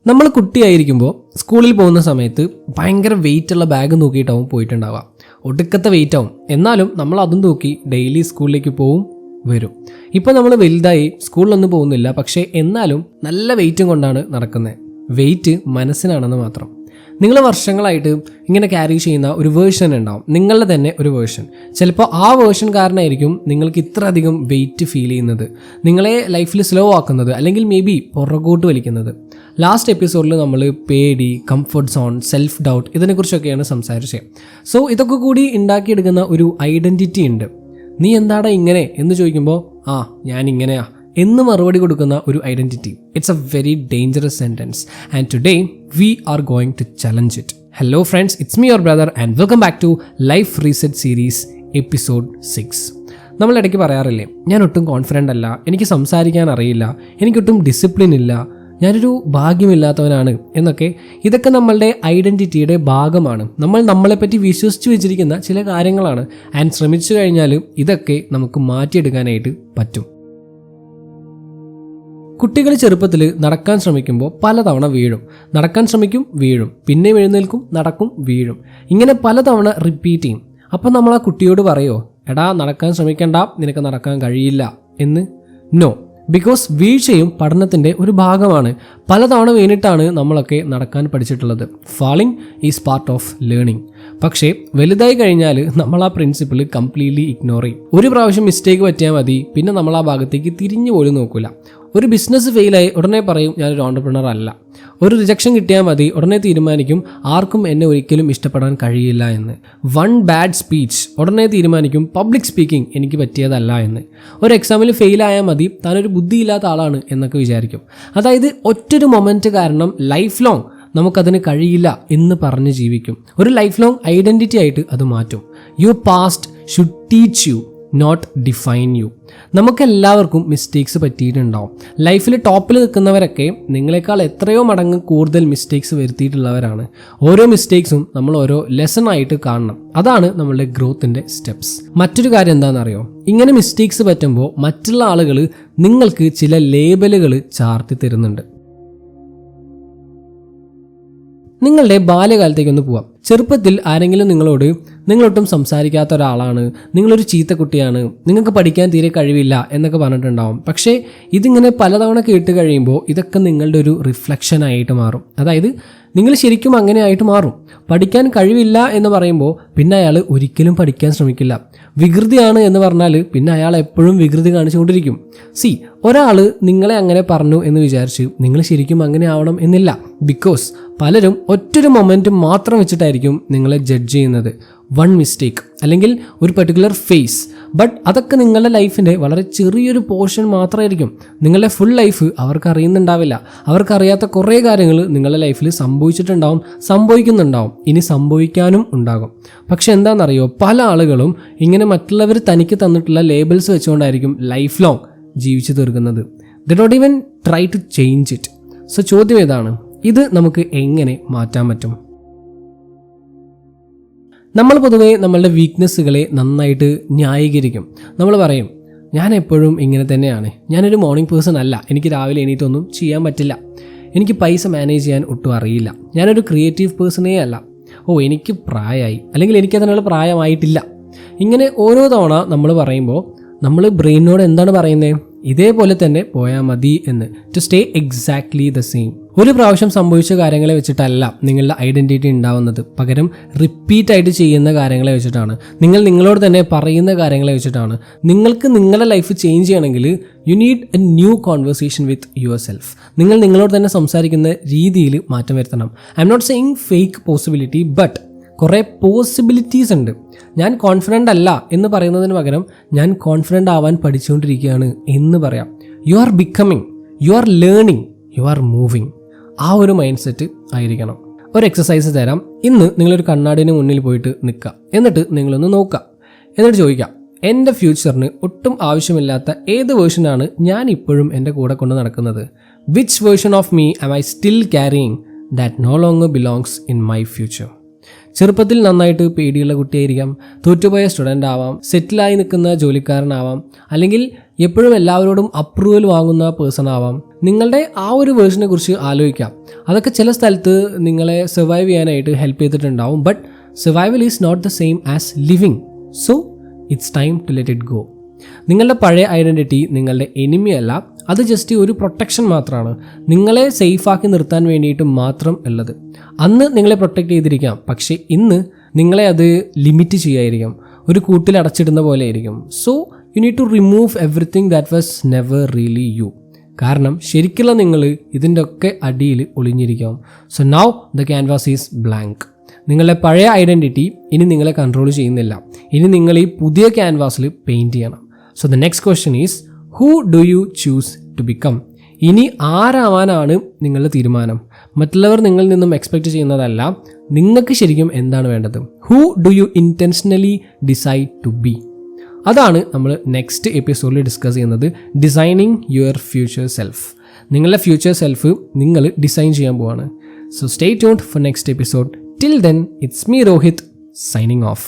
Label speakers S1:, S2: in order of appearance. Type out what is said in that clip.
S1: നമ്മൾ കുട്ടിയായിരിക്കുമ്പോൾ സ്കൂളിൽ പോകുന്ന സമയത്ത് ഭയങ്കര വെയിറ്റുള്ള ബാഗ് നോക്കിയിട്ടാവും പോയിട്ടുണ്ടാവുക. ഒടുക്കത്തെ വെയിറ്റ് ആവും. എന്നാലും നമ്മൾ അതും തൂക്കി ഡെയിലി സ്കൂളിലേക്ക് പോവും വരും. ഇപ്പം നമ്മൾ വലുതായി സ്കൂളിലൊന്നും പോകുന്നില്ല, പക്ഷേ എന്നാലും നല്ല വെയിറ്റും കൊണ്ടാണ് നടക്കുന്നത്. വെയിറ്റ് മനസ്സിനാണെന്ന് മാത്രം. നിങ്ങൾ വർഷങ്ങളായിട്ട് ഇങ്ങനെ ക്യാരി ചെയ്യുന്ന ഒരു വേർഷൻ ഉണ്ടാവും, നിങ്ങളുടെ തന്നെ ഒരു വേർഷൻ. ചിലപ്പോൾ ആ വേർഷൻ കാരണമായിരിക്കും നിങ്ങൾക്ക് ഇത്ര അധികം വെയിറ്റ് ഫീൽ ചെയ്യുന്നത്, നിങ്ങളെ ലൈഫിൽ സ്ലോ ആക്കുന്നത്, അല്ലെങ്കിൽ മേ ബി പുറകോട്ട് വലിക്കുന്നത്. ലാസ്റ്റ് എപ്പിസോഡിൽ നമ്മൾ പേടി, കംഫർട്ട് സോൺ, സെൽഫ് ഡൗട്ട് ഇതിനെക്കുറിച്ചൊക്കെയാണ് സംസാരിച്ചത്. സോ ഇതൊക്കെ കൂടി ഉണ്ടാക്കിയെടുക്കുന്ന ഒരു ഐഡൻറ്റിറ്റി ഉണ്ട്. നീ എന്താടാ ഇങ്ങനെ എന്ന് ചോദിക്കുമ്പോൾ ഞാൻ ഇങ്ങനെയാ എന്ന് മറുപടി കൊടുക്കുന്ന ഒരു identity. It's a very dangerous sentence and today we are going to challenge it. Hello friends, it's me your brother and welcome back to life reset series episode 6. നമ്മൾ ഇടയ്ക്ക് പറയാറില്ലേ, ഞാൻ ഒട്ടും കോൺഫിഡൻ്റ് അല്ല, എനിക്ക് സംസാരിക്കാൻ അറിയില്ല, എനിക്കൊട്ടും ഡിസിപ്ലിൻ ഇല്ല, ഞാനൊരു ഭാഗ്യമില്ലാത്തവനാണ് എന്നൊക്കെ. ഇതൊക്കെ നമ്മളുടെ ഐഡൻറ്റിറ്റിയുടെ ഭാഗമാണ്. നമ്മൾ നമ്മളെപ്പറ്റി വിശ്വസിച്ച് വെച്ചിരിക്കുന്ന ചില കാര്യങ്ങളാണ്. ആൻഡ് ശ്രമിച്ചു കഴിഞ്ഞാൽ ഇതൊക്കെ നമുക്ക് മാറ്റിയെടുക്കാനായിട്ട് പറ്റും. കുട്ടികൾ ചെറുപ്പത്തിൽ നടക്കാൻ ശ്രമിക്കുമ്പോൾ പലതവണ വീഴും. നടക്കാൻ ശ്രമിക്കും, വീഴും, പിന്നെ എഴുന്നേൽക്കും, നടക്കും, വീഴും. ഇങ്ങനെ പലതവണ റിപ്പീറ്റ് ചെയ്യും. അപ്പം നമ്മൾ ആ കുട്ടിയോട് പറയുമോ, എടാ നടക്കാൻ ശ്രമിക്കണ്ട, നിനക്ക് നടക്കാൻ കഴിയില്ല എന്ന്? നോ, ബിക്കോസ് വീഴ്ചയും പഠനത്തിൻ്റെ ഒരു ഭാഗമാണ്. പലതവണ വീണിട്ടാണ് നമ്മളൊക്കെ നടക്കാൻ പഠിച്ചിട്ടുള്ളത്. Falling is part of learning. പക്ഷേ വലുതായി കഴിഞ്ഞാൽ നമ്മൾ ആ പ്രിൻസിപ്പിൾ കംപ്ലീറ്റ്ലി ഇഗ്നോർ ചെയ്യും. ഒരു പ്രാവശ്യം മിസ്റ്റേക്ക് പറ്റിയാൽ മതി, പിന്നെ നമ്മൾ ആ ഭാഗത്തേക്ക് തിരിഞ്ഞു പോലും നോക്കില്ല. ഒരു ബിസിനസ് ഫെയിലായി ഉടനെ പറയും ഞാനൊരു ഓൺടർപ്രണർ അല്ല. ഒരു റിജക്ഷൻ കിട്ടിയാൽ മതി, ഉടനെ തീരുമാനിക്കും ആർക്കും എന്നെ ഒരിക്കലും ഇഷ്ടപ്പെടാൻ കഴിയില്ല എന്ന്. വൺ ബാഡ് സ്പീച്ച്, ഉടനെ തീരുമാനിക്കും പബ്ലിക് സ്പീക്കിംഗ് എനിക്ക് പറ്റിയതല്ല എന്ന്. ഒരു എക്സാമിൽ ഫെയിലായാൽ മതി, താനൊരു ബുദ്ധിയില്ലാത്ത ആളാണ് എന്നൊക്കെ വിചാരിക്കും. അതായത് ഒറ്റൊരു മൊമെൻറ്റ് കാരണം ലൈഫ് ലോങ് നമുക്കതിന് കഴിയില്ല എന്ന് പറഞ്ഞ് ജീവിക്കും. ഒരു ലൈഫ് ലോങ് ഐഡൻറ്റിറ്റി ആയിട്ട് അത് മാറ്റും. Your past should teach you, not define you. നമുക്കെല്ലാവർക്കും മിസ്റ്റേക്സ് പറ്റിയിട്ടുണ്ടാവും. ലൈഫിൽ ടോപ്പിൽ നിൽക്കുന്നവരൊക്കെ നിങ്ങളെക്കാൾ എത്രയോ മടങ്ങ് കൂടുതൽ മിസ്റ്റേക്സ് വരുത്തിയിട്ടുള്ളവരാണ്. ഓരോ മിസ്റ്റേക്സും നമ്മൾ ഓരോ ലെസൺ ആയിട്ട് കാണണം. അതാണ് നമ്മളുടെ ഗ്രോത്തിൻ്റെ സ്റ്റെപ്സ്. മറ്റൊരു കാര്യം എന്താണെന്നറിയോ, ഇങ്ങനെ മിസ്റ്റേക്സ് പറ്റുമ്പോൾ മറ്റുള്ള ആളുകൾ നിങ്ങൾക്ക് ചില ലേബലുകൾ ചാർത്തി തരുന്നുണ്ട്. നിങ്ങളുടെ ബാല്യകാലത്തേക്കൊന്ന് പോവാം. ചെറുപ്പത്തിൽ ആരെങ്കിലും നിങ്ങളോട് നിങ്ങളൊട്ടും സംസാരിക്കാത്ത ഒരാളാണ്, നിങ്ങളൊരു ചീത്ത കുട്ടിയാണ്, നിങ്ങൾക്ക് പഠിക്കാൻ തീരെ കഴിവില്ല എന്നൊക്കെ പറഞ്ഞിട്ടുണ്ടാവും. പക്ഷേ ഇതിങ്ങനെ പലതവണ കേട്ട് കഴിയുമ്പോൾ ഇതൊക്കെ നിങ്ങളുടെ ഒരു റിഫ്ലക്ഷനായിട്ട് മാറും. അതായത് നിങ്ങൾ ശരിക്കും അങ്ങനെ ആയിട്ട് മാറും. പഠിക്കാൻ കഴിവില്ല എന്ന് പറയുമ്പോൾ പിന്നെ അയാൾ ഒരിക്കലും പഠിക്കാൻ ശ്രമിക്കില്ല. വികൃതിയാണ് എന്ന് പറഞ്ഞാൽ പിന്നെ അയാൾ എപ്പോഴും വികൃതി കാണിച്ചുകൊണ്ടിരിക്കും. ഒരാൾ നിങ്ങളെ അങ്ങനെ പറഞ്ഞു എന്ന് വിചാരിച്ച് നിങ്ങൾ ശരിക്കും അങ്ങനെ ആവണം എന്നില്ല. ബിക്കോസ് പലരും ഒറ്റൊരു മൊമെൻറ്റ് മാത്രം വെച്ചിട്ടായിരിക്കും നിങ്ങളെ ജഡ്ജ് ചെയ്യുന്നത്. വൺ മിസ്റ്റേക്ക് അല്ലെങ്കിൽ ഒരു പെർട്ടിക്കുലർ ഫേസ്. ബട്ട് അതൊക്കെ നിങ്ങളുടെ ലൈഫിൻ്റെ വളരെ ചെറിയൊരു പോർഷൻ മാത്രമായിരിക്കും. നിങ്ങളുടെ ഫുൾ ലൈഫ് അവർക്ക് അറിയുന്നുണ്ടാവില്ല. അവർക്കറിയാത്ത കുറേ കാര്യങ്ങൾ നിങ്ങളുടെ ലൈഫിൽ സംഭവിച്ചിട്ടുണ്ടാവും, സംഭവിക്കുന്നുണ്ടാവും, ഇനി സംഭവിക്കാനും ഉണ്ടാകും. പക്ഷെ എന്താണെന്നറിയോ, പല ആളുകളും ഇങ്ങനെ മറ്റുള്ളവർ തനിക്ക് തന്നിട്ടുള്ള ലേബിൾസ് വെച്ചുകൊണ്ടായിരിക്കും ലൈഫ് ലോങ് ജീവിച്ചു തീർക്കുന്നത്. They don't even try to change it. So ചോദ്യം ഏതാണ്, ഇത് നമുക്ക് എങ്ങനെ മാറ്റാൻ പറ്റും? നമ്മൾ പൊതുവേ നമ്മളുടെ വീക്ക്നെസ്സുകളെ നന്നായിട്ട് ന്യായീകരിക്കും. നമ്മൾ പറയും ഞാൻ എപ്പോഴും ഇങ്ങനെ തന്നെയാണ്, ഞാനൊരു മോർണിംഗ് പേഴ്സൺ അല്ല, എനിക്ക് രാവിലെ എണീറ്റൊന്നും ചെയ്യാൻ പറ്റില്ല, എനിക്ക് പൈസ മാനേജ് ചെയ്യാൻ ഒട്ടും അറിയില്ല, ഞാനൊരു ക്രിയേറ്റീവ് പേഴ്സണേ അല്ല, എനിക്ക് പ്രായമായി, അല്ലെങ്കിൽ എനിക്കതിനുള്ള പ്രായമായിട്ടില്ല. ഇങ്ങനെ ഓരോ തവണ നമ്മൾ പറയുമ്പോൾ നമ്മൾ ബ്രെയിനോട് എന്താണ് പറയുന്നത്, ഇതേപോലെ തന്നെ പോയാൽ മതി എന്ന്. To stay exactly the same. ഒരു പ്രാവശ്യം സംഭവിച്ച കാര്യങ്ങളെ വെച്ചിട്ടല്ല നിങ്ങളുടെ ഐഡൻറ്റിറ്റി ഉണ്ടാവുന്നത്, പകരം റിപ്പീറ്റായിട്ട് ചെയ്യുന്ന കാര്യങ്ങളെ വെച്ചിട്ടാണ്. നിങ്ങൾ നിങ്ങളോട് തന്നെ പറയുന്ന കാര്യങ്ങളെ വെച്ചിട്ടാണ്. നിങ്ങൾക്ക് നിങ്ങളുടെ ലൈഫ് ചേഞ്ച് ചെയ്യണമെങ്കിൽ you need a new conversation with yourself. നിങ്ങൾ നിങ്ങളോട് തന്നെ സംസാരിക്കുന്ന രീതിയിൽ മാറ്റം വരുത്തണം. I am not saying fake possibility, but കുറേ പോസിബിലിറ്റീസ് ഉണ്ട്. ഞാൻ കോൺഫിഡൻ്റ് അല്ല എന്ന് പറയുന്നതിന് പകരം ഞാൻ കോൺഫിഡൻ്റ് ആവാൻ പഠിച്ചുകൊണ്ടിരിക്കുകയാണ് എന്ന് പറയാം. You are becoming, you are learning, you are moving. ആ ഒരു മൈൻഡ് സെറ്റ് ആയിരിക്കണം. ഒരു എക്സസൈസ് തരാം. ഇന്ന് നിങ്ങളൊരു കണ്ണാടിന് മുന്നിൽ പോയിട്ട് നിൽക്കുക. എന്നിട്ട് നിങ്ങളൊന്ന് നോക്കുക. എന്നിട്ട് ചോദിക്കാം, എൻ്റെ ഫ്യൂച്ചറിന് ഒട്ടും ആവശ്യമില്ലാത്ത ഏത് വേർഷനാണ് ഞാൻ ഇപ്പോഴും എൻ്റെ കൂടെ കൊണ്ട് നടക്കുന്നത്? Which version of me am I still carrying that no longer belongs in my future? ചെറുപ്പത്തിൽ നന്നായിട്ട് പേടിയുള്ള കുട്ടിയായിരിക്കാം, തോറ്റുപോയ സ്റ്റുഡൻ്റ് ആവാം, സെറ്റിലായി നിൽക്കുന്ന ജോലിക്കാരനാവാം, അല്ലെങ്കിൽ എപ്പോഴും എല്ലാവരോടും അപ്രൂവൽ വാങ്ങുന്ന പേഴ്സൺ ആവാം. നിങ്ങളുടെ ആ ഒരു വേർഷനെ കുറിച്ച് ആലോചിക്കാം. അതൊക്കെ ചില സ്ഥലത്ത് നിങ്ങളെ സർവൈവ് ചെയ്യാനായിട്ട് ഹെൽപ്പ് ചെയ്തിട്ടുണ്ടാവും. But survival is not the same as living. So it's time to let it go. നിങ്ങളുടെ പഴയ ഐഡൻറ്റിറ്റി നിങ്ങളുടെ എനിമി അല്ല, അത് ജസ്റ്റ് ഒരു പ്രൊട്ടക്ഷൻ മാത്രമാണ്, നിങ്ങളെ സേഫാക്കി നിർത്താൻ വേണ്ടിയിട്ട് മാത്രം ഉള്ളത്. അന്ന് നിങ്ങളെ പ്രൊട്ടക്റ്റ് ചെയ്തിരിക്കാം, പക്ഷേ ഇന്ന് നിങ്ങളെ അത് ലിമിറ്റ് ചെയ്യായിരിക്കും, ഒരു കൂട്ടിൽ അടച്ചിടുന്ന പോലെ ആയിരിക്കും. So you need to remove everything that was never really you. കാരണം ശരിക്കുള്ള നിങ്ങൾ ഇതിൻ്റെ ഒക്കെ അടിയിൽ ഒളിഞ്ഞിരിക്കാം. So now the canvas is blank. നിങ്ങളുടെ പഴയ ഐഡൻറ്റിറ്റി ഇനി നിങ്ങളെ കൺട്രോൾ ചെയ്യുന്നില്ല. ഇനി നിങ്ങൾ ഈ പുതിയ ക്യാൻവാസിൽ പെയിൻറ്റ് ചെയ്യണം. So the next question is, who do you choose to become? ഇനി ആരാവാനാണ് നിങ്ങളുടെ തീരുമാനം? മറ്റുള്ളവർ നിങ്ങളിൽ നിന്നും എക്സ്പെക്റ്റ് ചെയ്യുന്നതല്ല, നിങ്ങൾക്ക് ശരിക്കും എന്താണ് വേണ്ടത്? Who do you intentionally decide to be? അതാണ് നമ്മൾ നെക്സ്റ്റ് എപ്പിസോഡിൽ ഡിസ്കസ് ചെയ്യുന്നത്. Designing your future self. നിങ്ങളുടെ ഫ്യൂച്ചർ സെൽഫ് നിങ്ങൾ ഡിസൈൻ ചെയ്യാൻ പോവാണ്. So stay tuned for next episode. Till then, it's me Rohit, signing of.